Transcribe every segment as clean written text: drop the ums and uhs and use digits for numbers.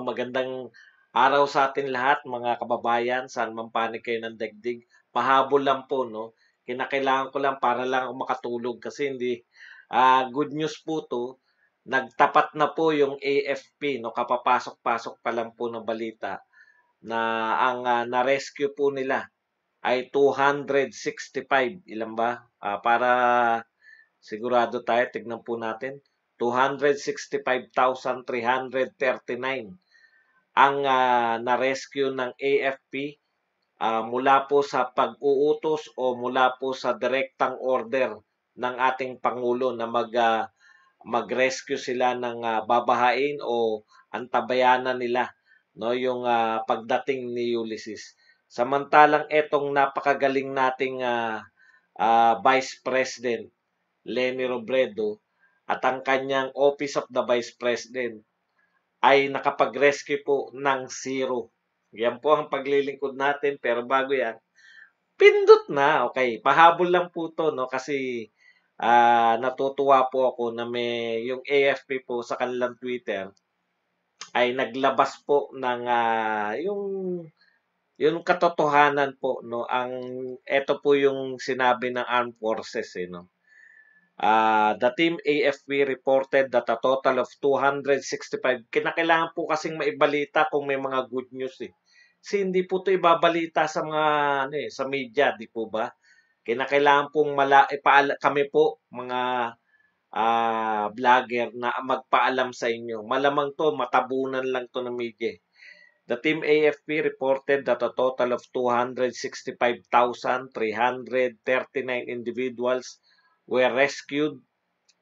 Magandang araw sa atin lahat mga kababayan, saan man panig kayo ng daigdig. Pahabol lang po 'no. Kinakailangan ko lang para lang ako makatulog kasi hindi good news po 'to. Nagtapat na po yung AFP 'no, kapapasok-pasok pa lang po ng balita na ang na-rescue po nila ay 265. Ilan ba? Para sigurado tayo, tignan po natin. 265,339 ang na-rescue ng AFP mula po sa pag-uutos o mula po sa direktang order ng ating Pangulo na mag-rescue sila ng babahain o antabayanan nila no yung pagdating ni Ulysses. Samantalang etong napakagaling nating Vice President Leni Robredo at ang kanyang Office of the Vice President ay nakapag-rescue po ng zero. Yan po ang paglilingkod natin. Pero bago yan, pindot na. Okay, pahabol lang po to, no? Kasi natutuwa po ako na may yung AFP po sa kanilang Twitter ay naglabas po ng yung katotohanan po, no? Ito po yung sinabi ng Armed Forces, no? The Team AFP reported that a total of 265. Kinakailangan po kasing maibalita kung may mga good news eh. Kasi hindi po ito ibabalita sa mga sa media, di po ba? Kinakailangan pong kami po mga vlogger na magpaalam sa inyo. Malamang to matabunan lang to ng media. The Team AFP reported that a total of 265,339 individuals were rescued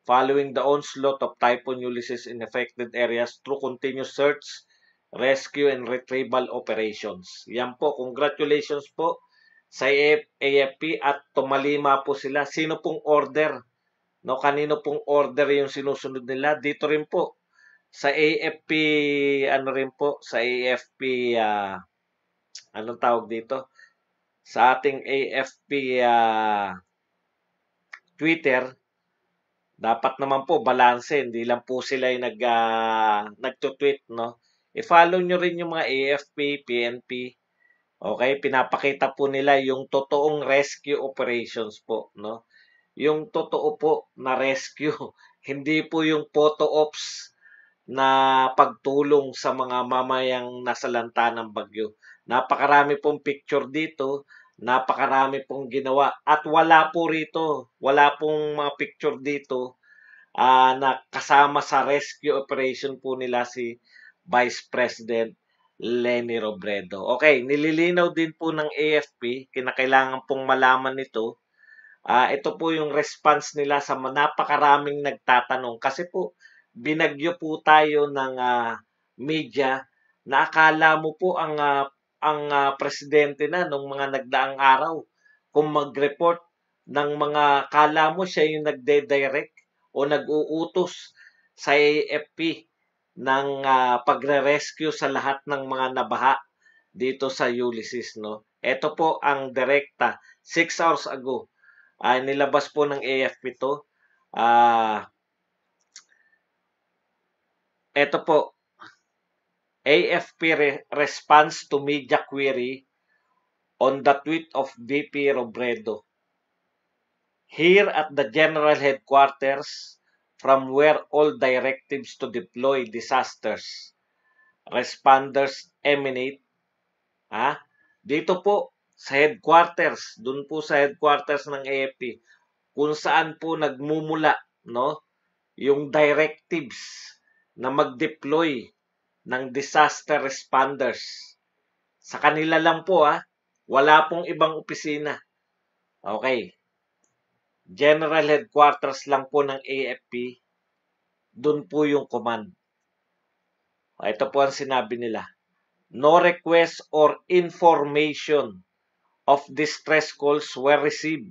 following the onslaught of Typhoon Ulysses in affected areas through continuous search, rescue, and retrieval operations. Yan po, congratulations po sa AFP at tumalima po sila. Sino pong order? No, kanino pong order yung sinusunod nila? Dito rin po sa AFP, rin po, sa AFP, anong tawag dito? Sa ating AFP Twitter, dapat naman po balanse, hindi lang po sila yung nagto-tweet, no? I-follow nyo rin yung mga AFP, PNP. Okay, pinapakita po nila yung totoong rescue operations po, no? Yung totoo po na rescue, hindi po yung photo ops na pagtulong sa mga mamayang nasalanta ng bagyo. Napakarami pong picture dito, napakarami pong ginawa at wala po rito, wala pong mga picture dito na kasama sa rescue operation po nila si Vice President Leni Robredo. Okay, nililinaw din po ng AFP, kinakailangan pong malaman nito. Ito po yung response nila sa napakaraming nagtatanong kasi po binagyo po tayo ng media na akala mo po ang presidente na nung mga nagdaang araw kung mag-report ng mga akala mo siya yung nagde-direct o nag-uutos sa AFP ng pagre-rescue sa lahat ng mga nabaha dito sa Ulysses, no? Ito po ang direkta 6 hours ago nilabas po ng AFP to. Ito po, AFP response to media query on the tweet of VP Robredo. Here at the General Headquarters, from where all directives to deploy disasters responders emanate. Dito po sa headquarters, dun po sa headquarters ng AFP, kung saan po nagmumula, no, yung directives na mag-deploy ng disaster responders. Sa kanila lang po, wala pong ibang opisina. Okay. General Headquarters lang po ng AFP, dun po yung command. Ito po ang sinabi nila. No request or information of distress calls were received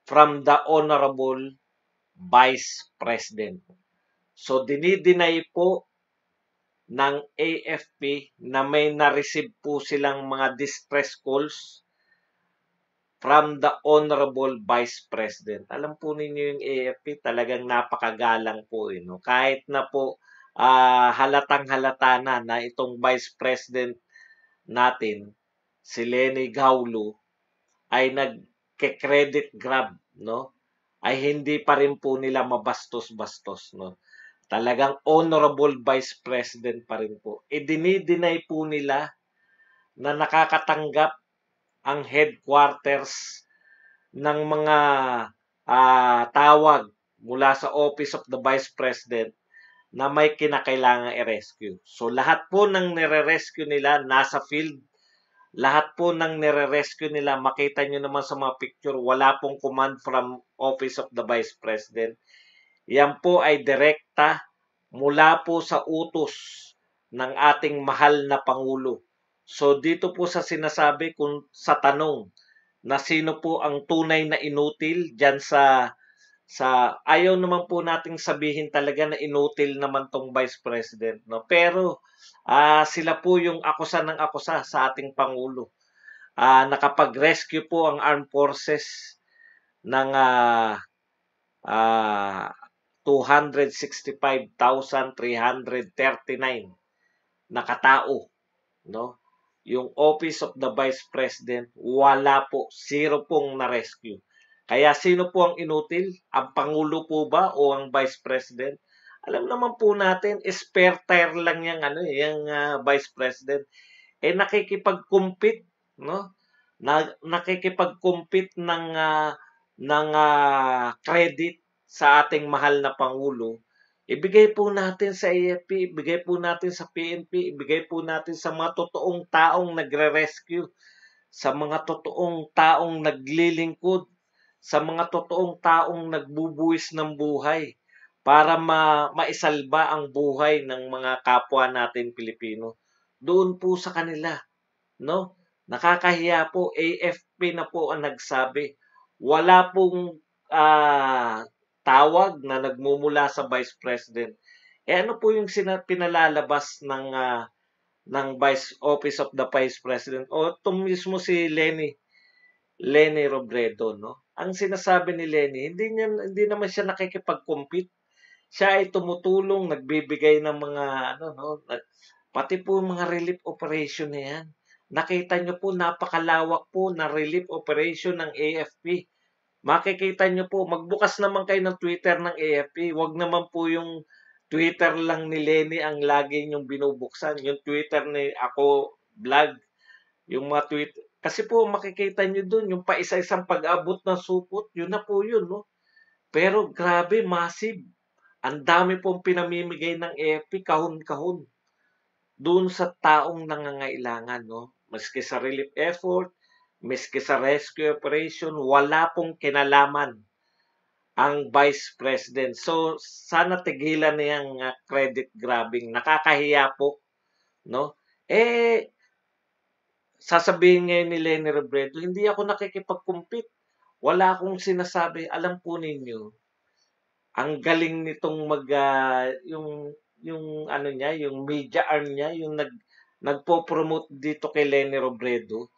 from the Honorable Vice President. So, dinideny po ng AFP na may na-receive po silang mga distress calls from the Honorable Vice President. Alam po ninyo yung AFP, talagang napakagalang po. No? Kahit na po halatang-halata na itong Vice President natin, si Leni Gaulo, ay nagke-credit grab, no? Ay hindi pa rin po nila mabastos-bastos, no? Talagang honorable Vice President pa rin po. Dinideny po nila na nakakatanggap ang headquarters ng mga tawag mula sa Office of the Vice President na may kinakailangan i-rescue. So lahat po ng nire-rescue nila nasa field, lahat po ng nire-rescue nila, makita nyo naman sa mga picture, wala pong command from Office of the Vice President. Yan po ay direkta mula po sa utos ng ating mahal na Pangulo. So dito po sa sinasabi kung sa tanong na sino po ang tunay na inutil diyan sa ayaw naman po nating sabihin talaga na inutil naman tong Vice President, no? Pero sila po yung akusa ng akusa sa ating Pangulo. Nakapag-rescue po ang Armed Forces ng 265,339 na katao, no? Yung Office of the Vice President, wala po, zero pong na-rescue. Kaya sino po ang inutil? Ang Pangulo po ba o ang Vice President? Alam naman po natin, spare tire lang yung Vice President. Nakikipag-compete, no? Nakikipag-compete ng credit sa ating mahal na Pangulo. Ibigay po natin sa AFP, ibigay po natin sa PNP, ibigay po natin sa mga totoong taong nagre-rescue, sa mga totoong taong naglilingkod, sa mga totoong taong nagbubuwis ng buhay para maisalba ang buhay ng mga kapwa natin Pilipino. Doon po sa kanila, no? Nakakahiya po, AFP na po ang nagsabi. Wala pong tawag na nagmumula sa Vice President. Ano po yung pinalalabas ng Vice Office of the Vice President o itong mismo si Leni Robredo, no? Ang sinasabi ni Leni, hindi naman siya nakikipag-compete. Siya ay tumutulong, nagbibigay ng mga pati po mga relief operation na yan. Nakita nyo po, napakalawak po na relief operation ng AFP. Makikita nyo po, magbukas naman kayo ng Twitter ng AFP. Huwag naman po yung Twitter lang ni Leni ang lagi nyong binubuksan. Yung Twitter ni Ako Vlog, yung mga tweet. Kasi po makikita nyo dun, yung paisa-isang pag-abot ng supot, yun na po yun, no? Pero grabe, massive. Ang dami pong pinamimigay ng AFP, kahon-kahon. Doon sa taong nangangailangan, no? Maski sa relief effort, maski sa rescue operation, wala pong kinalaman ang Vice President. So, sana tigilan na yung credit grabbing. Nakakahiya po, no? Sasabihin ngayon ni Leni Robredo, hindi ako nakikipag-compete. Wala akong sinasabi. Alam po ninyo, ang galing nitong yung ano niya, yung media arm niya, yung nagpo-promote dito kay Leni Robredo.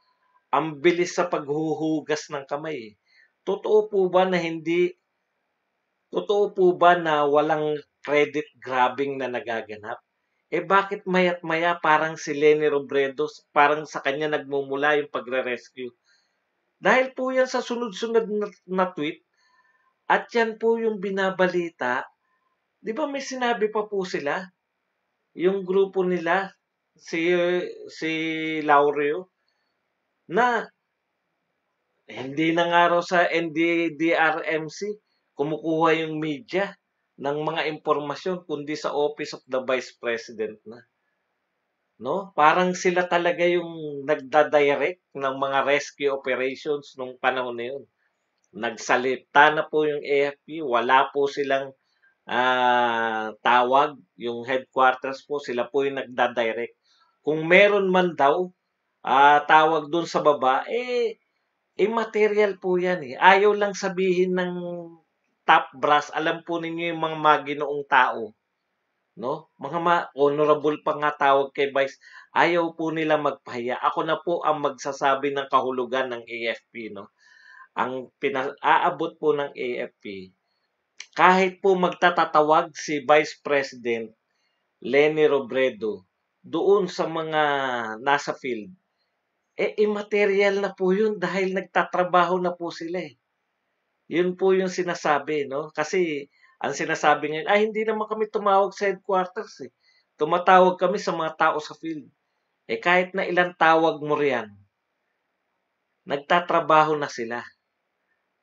Ang bilis sa paghuhugas ng kamay. Totoo po ba na walang credit grabbing na nagaganap? Bakit maya't maya parang si Leni Robredo, parang sa kanya nagmumula yung pagre-rescue? Dahil po yan sa sunod-sunod na tweet, at yan po yung binabalita. Di ba may sinabi pa po sila? Yung grupo nila, si Laureo, na hindi na nga raw sa NDDRMC kumukuha yung media ng mga impormasyon kundi sa Office of the Vice President na. No? Parang sila talaga yung nagda-direct ng mga rescue operations nung panahon na yun. Nagsalita na po yung AFP, wala po silang tawag, yung headquarters po, sila po yung nagda-direct. Kung meron man daw tawag dun sa baba, immaterial po yan eh. Ayaw lang sabihin ng top brass, alam po ninyo yung mga maginoong tao. No? Mga honorable pa nga tawag kay Vice. Ayaw po nila magpahiya. Ako na po ang magsasabi ng kahulugan ng AFP. No? Ang aabot po ng AFP, kahit po magtatatawag si Vice President Lenny Robredo doon sa mga nasa field, immaterial na po yun dahil nagtatrabaho na po sila eh. Yun po yung sinasabi, no? Kasi ang sinasabi ngayon, ay hindi naman kami tumawag sa headquarters eh. Tumatawag kami sa mga tao sa field. Kahit na ilang tawag mo riyan, nagtatrabaho na sila.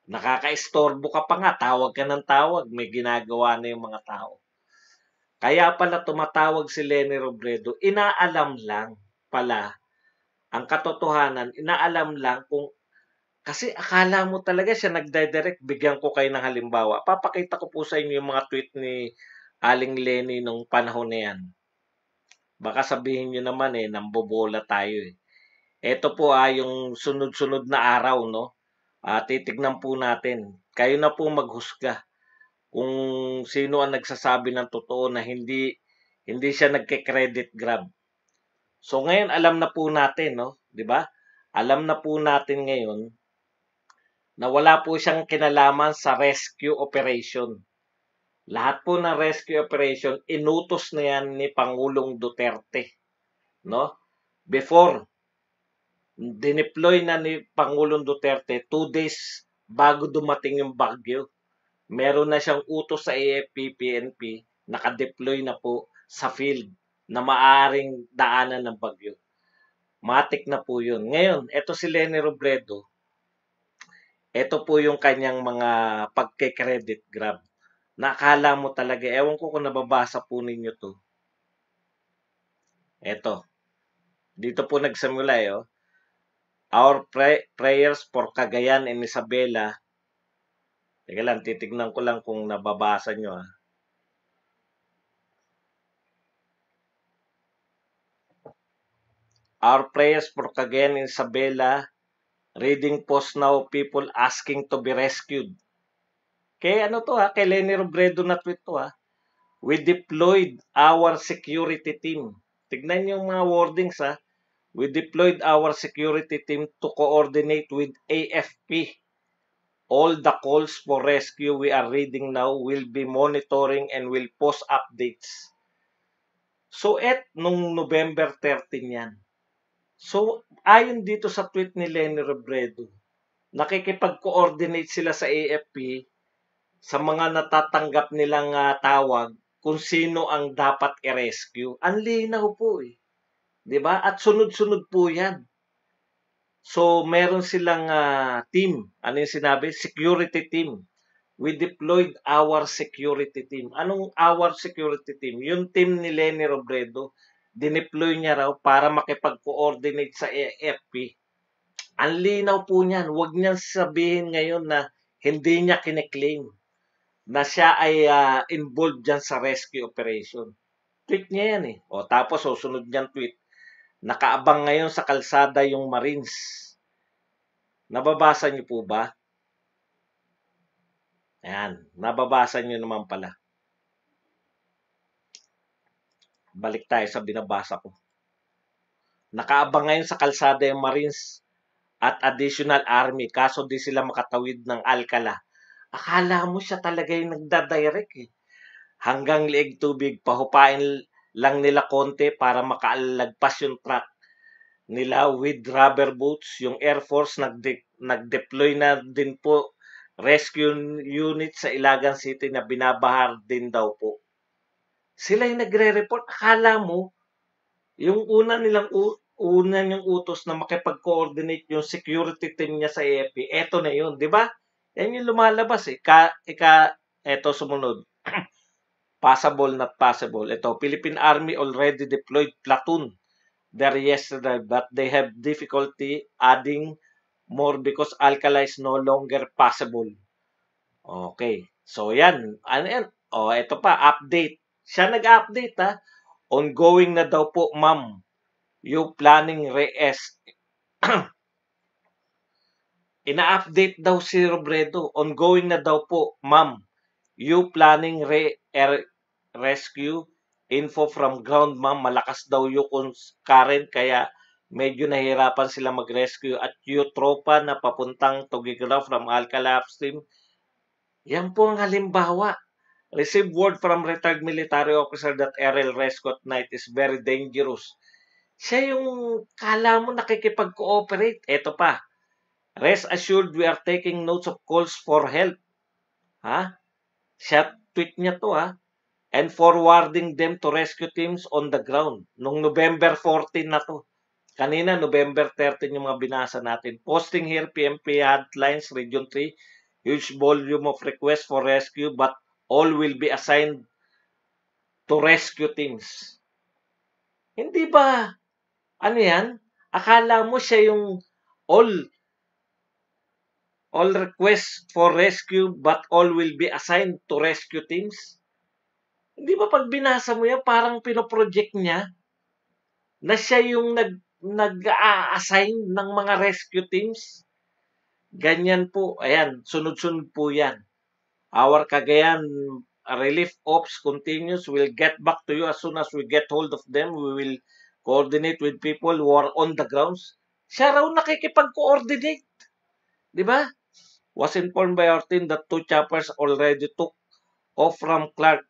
Nakakaistorbo ka pa nga, tawag ka ng tawag, may ginagawa na yung mga tao. Kaya pala tumatawag si Lenny Robredo, inaalam lang pala ang katotohanan, inaalam lang kung kasi akala mo talaga siya nagdidirect. Bigyan ko kayo ng halimbawa. Papakita ko po sa inyo yung mga tweet ni Aling Lenny nung panahon na yan. Baka sabihin nyo naman nambobola tayo eh. Ito po yung sunod-sunod na araw, no? Titignan po natin. Kayo na po maghusga kung sino ang nagsasabi ng totoo na hindi siya nagke-credit grab. So ngayon alam na po natin, no? 'Di ba? Alam na po natin ngayon na wala po siyang kinalaman sa rescue operation. Lahat po ng rescue operation, inutos na yan ni Pangulong Duterte. No? Before, dineploy na ni Pangulong Duterte 2 days bago dumating yung bagyo. Meron na siyang utos sa AFP, PNP, nakadeploy na po sa field na maaaring daanan ng bagyo. Matik na po yun. Ngayon, eto si Lenny Robredo, ito po yung kanyang mga pagke-credit grab. Nakala mo talaga, ewan ko kung nababasa po ninyo to. Ito. Dito po nagsimula Our prayers for Cagayan and Isabela. Teka lang, titignan ko lang kung nababasa nyo Our prayers for Cagayan and Isabela. Reading post now, people asking to be rescued. Kaya ano to kay Lenny Robredo na tweet to We deployed our security team. Tignan yung mga wordings We deployed our security team to coordinate with AFP. All the calls for rescue we are reading now will be monitoring and will post updates. So nung November 13 yan. So ayon dito sa tweet ni Lenny Robredo, nakikipag-coordinate sila sa AFP sa mga natatanggap nilang tawag kung sino ang dapat i-rescue. Ang linaw po 'Di ba? At sunod-sunod po 'yan. So meron silang team. Ano yung sinabi? Security team. We deployed our security team. Anong our security team? Yung team ni Lenny Robredo, dineploy niya raw para makipag-coordinate sa AFP. Ang linaw po niyan. Huwag niyang sabihin ngayon na hindi niya kine-claim na siya ay involved dyan sa rescue operation. Tweet niya yan tapos susunod niyang tweet. Nakaabang ngayon sa kalsada yung Marines. Nababasa niyo po ba? Ayan, nababasa niyo naman pala. Balik tayo sa binabasa ko. Nakaabang ngayon sa kalsada yung Marines at additional army kaso di sila makatawid ng Alcala. Akala mo siya talaga yung nagdadirect Hanggang liig tubig, pahupain lang nila konti para makaalagpas yung truck nila with rubber boots. Yung Air Force nag-deploy na din po rescue unit sa Ilagan City na binabahar din daw po. Sila yung nagre-report. Akala mo, yung una niyang utos na makipag-coordinate yung security team niya sa AFP, eto na yun, di ba? Yan yung lumalabas eto sumunod. Possible, not possible. Ito, Philippine Army already deployed platoon there yesterday, but they have difficulty adding more because Alcala is no longer possible. Okay. So, yan. Ano yan? Ito pa, update. Siya nag-update, Ongoing na daw po, ma'am. You planning Ina-update daw si Robredo. Ongoing na daw po, ma'am. You planning rescue? Info from ground, ma'am. Malakas daw yung current kaya medyo nahirapan sila mag-rescue. At yung tropa na papuntang Tugigraw from Alcala upstream, yan po ang halimbawa. Received word from retired military officer that aerial rescue at night is very dangerous. Siya yung kala mo nakikipag-cooperate. Eto pa, rest assured we are taking notes of calls for help. Ha? Siya tweet niya to ha. And forwarding them to rescue teams on the ground. Nung November 14 na to. Kanina, November 13 yung mga binasa natin. Posting here, PMP Headlines, Region 3, huge volume of requests for rescue but all will be assigned to rescue teams. Hindi ba, ano yan? Akala mo siya yung all requests for rescue but all will be assigned to rescue teams? Hindi ba pag binasa mo yan, parang pinoproject niya na siya yung nag-a-assign ng mga rescue teams? Ganyan po, ayan, sunod-sunod po yan. Our Cagayan Relief Ops continues. We'll get back to you as soon as we get hold of them. We will coordinate with people who are on the grounds. Siya raw nakikipag-coordinate. Di ba? Was informed by our team that 2 choppers already took off from Clark.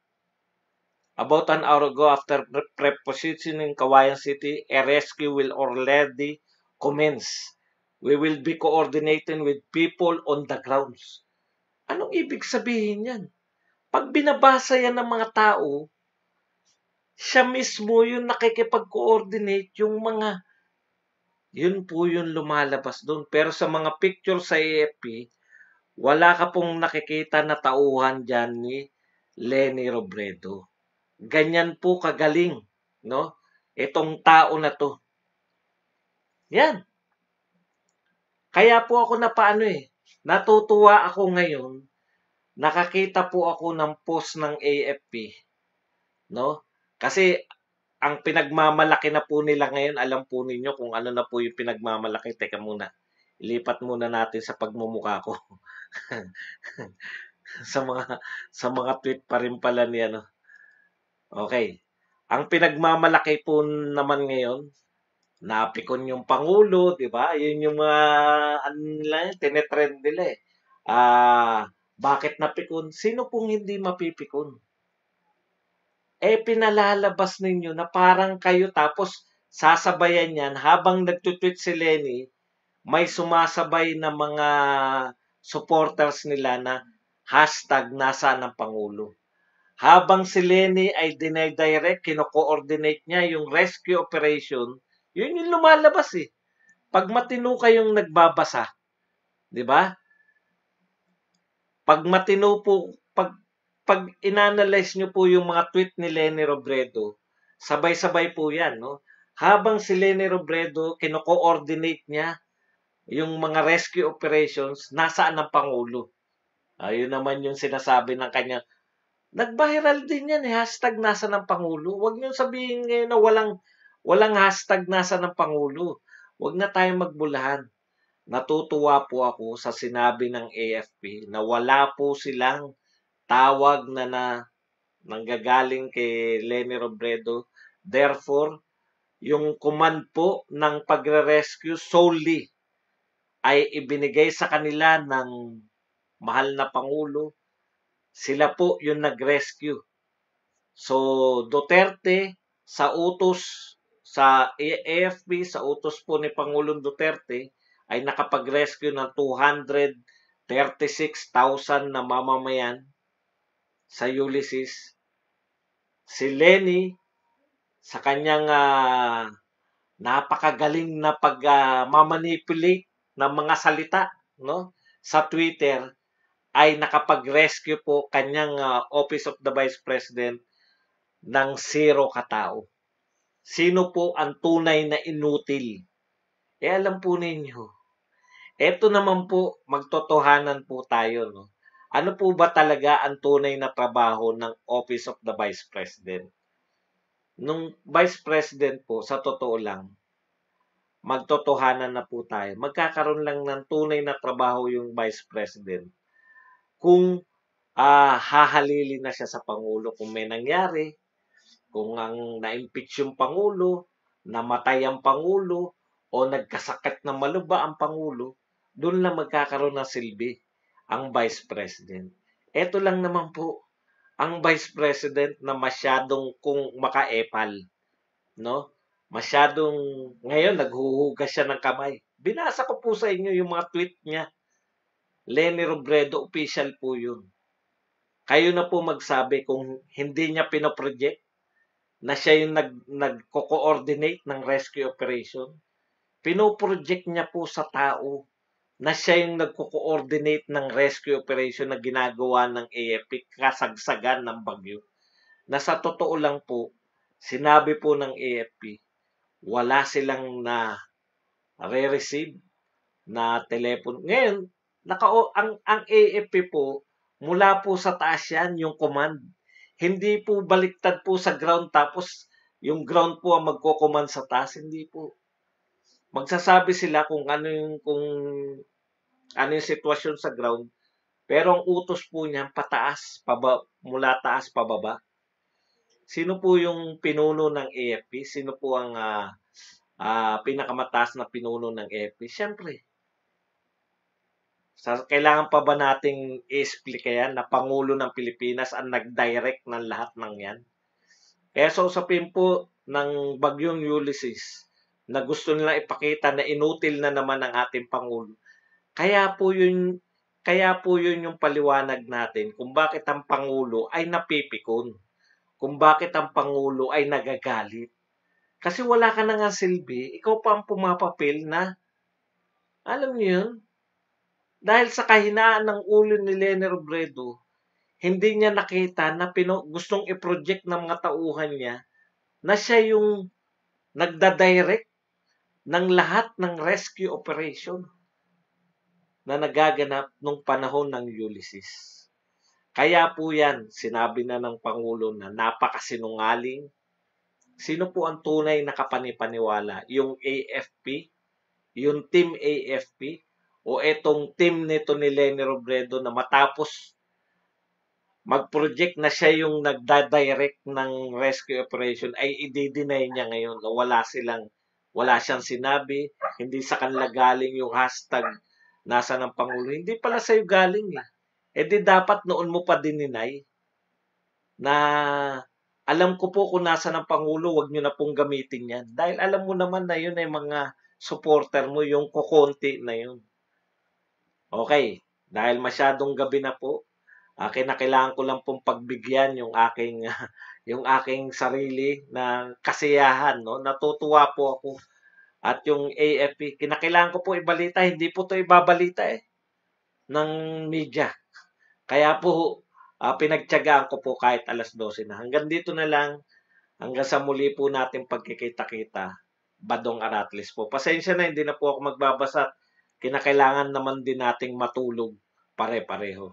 About an hour ago after prepositioning Kawayan City, a rescue will already commence. We will be coordinating with people on the grounds. Anong ibig sabihin yan? Pag binabasa yan ng mga tao, siya mismo yung nakikipag-coordinate yung mga, yun po yung lumalabas doon. Pero sa mga picture sa AFP, wala ka pong nakikita na tauhan dyan ni Leni Robredo. Ganyan po kagaling, no? Itong tao na to. Yan. Kaya po ako natutuwa ako ngayon, nakakita po ako ng post ng AFP, no? Kasi ang pinagmamalaki na po nila ngayon, alam po ninyo kung ano na po yung pinagmamalaki. Teka muna, ilipat muna natin sa pagmumukha ko. sa mga tweet pa rin pala ni ano. Okay. Ang pinagmamalaki po naman ngayon, napikon yung Pangulo, di ba? Yun yung mga, ano nila, tinetrend nila eh. Bakit napikon? Sino pong hindi mapipikon? Pinalalabas ninyo na parang kayo tapos sasabayan yan habang nagtutweet si Leni, may sumasabay na mga supporters nila na hashtag nasaan ang Pangulo. Habang si Leni ay dinidirect, kino-coordinate niya yung rescue operation, yun yung lumalabas eh. Pag matino kayong nagbabasa, di ba? Pag matino po, pag inanalyze nyo po yung mga tweet ni Leni Robredo, sabay-sabay po yan, no? Habang si Leni Robredo, kino-coordinate niya yung mga rescue operations, nasaan ang Pangulo? Ayun naman yung sinasabi ng kanya. Nag-viral din yan eh, hashtag nasa ng Pangulo. Huwag niyo sabihin ngayon na walang hashtag nasa ng Pangulo. Huwag na tayong magbulahan. Natutuwa po ako sa sinabi ng AFP na wala po silang tawag na nanggagaling kay Leni Robredo. Therefore, yung command po ng pagre-rescue solely ay ibinigay sa kanila ng mahal na Pangulo. Sila po yung nag-rescue. So, Duterte sa utos sa AFP, sa utos po ni Pangulong Duterte, ay nakapag-rescue ng 236,000 na mamamayan sa Ulysses. Si Leni, sa kanyang napakagaling na pag-manipulate ng mga salita, no, sa Twitter, ay nakapag-rescue po kanyang Office of the Vice President ng 0 katao. Sino po ang tunay na inutil? Alam po ninyo, eto naman po, magtotohanan po tayo, no? Ano po ba talaga ang tunay na trabaho ng Office of the Vice President? Nung Vice President po, sa totoo lang, magtotohanan na po tayo. Magkakaroon lang ng tunay na trabaho yung Vice President kung hahalili na siya sa Pangulo kung may nangyari, kung ang na-impeach yung Pangulo, namatay ang Pangulo, o nagkasakit na maluba ang Pangulo, doon lang magkakaroon ng silbi ang Vice President. Ito lang naman po, ang Vice President na masyadong kung makaepal, no? Masyadong ngayon naghuhugas siya ng kamay. Binasa ko po sa inyo yung mga tweet niya. Leni Robredo, official po yun. Kayo na po magsabi kung hindi niya pinoproject na siya yung nagko-coordinate ng rescue operation. Pinoproject niya po sa tao na siya yung nagko-coordinate ng rescue operation na ginagawa ng AFP kasagsagan ng bagyo. Na sa totoo lang po, sinabi po ng AFP, wala silang na re-receive na telepono. Ngayon, ang AFP po, mula po sa taas yan, yung command. Hindi po baliktad po sa ground tapos yung ground po ang magko-command sa taas. Hindi po. Magsasabi sila kung ano yung sitwasyon sa ground. Pero ang utos po niya pataas, mula taas pababa. Sino po yung pinuno ng AFP? Sino po ang pinakamataas na pinuno ng AFP? Siyempre, kailangan pa ba nating i-explain yan na Pangulo ng Pilipinas ang nag-direct ng lahat ng yan? Kaya sa usapin po ng Bagyong Ulysses na gusto nilang ipakita na inutil na naman ang ating Pangulo. Kaya po yun yung paliwanag natin kung bakit ang Pangulo ay napipikon. Kung bakit ang Pangulo ay nagagalit. Kasi wala ka na nga silbi, ikaw pa ang pumapapil na, alam niyo yun, dahil sa kahinaan ng ulo ni Leni Robredo, hindi niya nakita na gustong i-project ng mga tauhan niya na siya yung nagda-direct ng lahat ng rescue operation na nagaganap nung panahon ng Ulysses. Kaya po yan, sinabi na ng Pangulo na napakasinungaling. Sino po ang tunay na kapanipaniwala? Yung AFP? Yung Team AFP? O etong team nito ni Leni Robredo na matapos mag-project na siya yung nagda-direct ng rescue operation ay i-deny niya ngayon na wala siyang sinabi, hindi sa kanila galing yung hashtag nasa ng Pangulo. Hindi pala sa'yo galing eh. E di dapat noon mo pa dininay na alam ko po kung nasa ng Pangulo, wag nyo na pong gamitin yan. Dahil alam mo naman na yun ay mga supporter mo, yung kukonti na yun. Okay, dahil masyadong gabi na po, kinakailangan ko lang pong pagbigyan yung aking yung aking sarili ng kasiyahan, no? Natutuwa po ako. At yung AFP, kinakailangan ko po ibalita, hindi po 'to ibabalita ng media. Kaya po pinagtiyagaan ko po kahit 12:00 na. Hanggang dito na lang, hanggang sa muli po natin pagkikita-kita. Badong Aratlis po. Pasensya na, hindi na po ako magbabasa. Kinakailangan naman din nating matulog pare-pareho.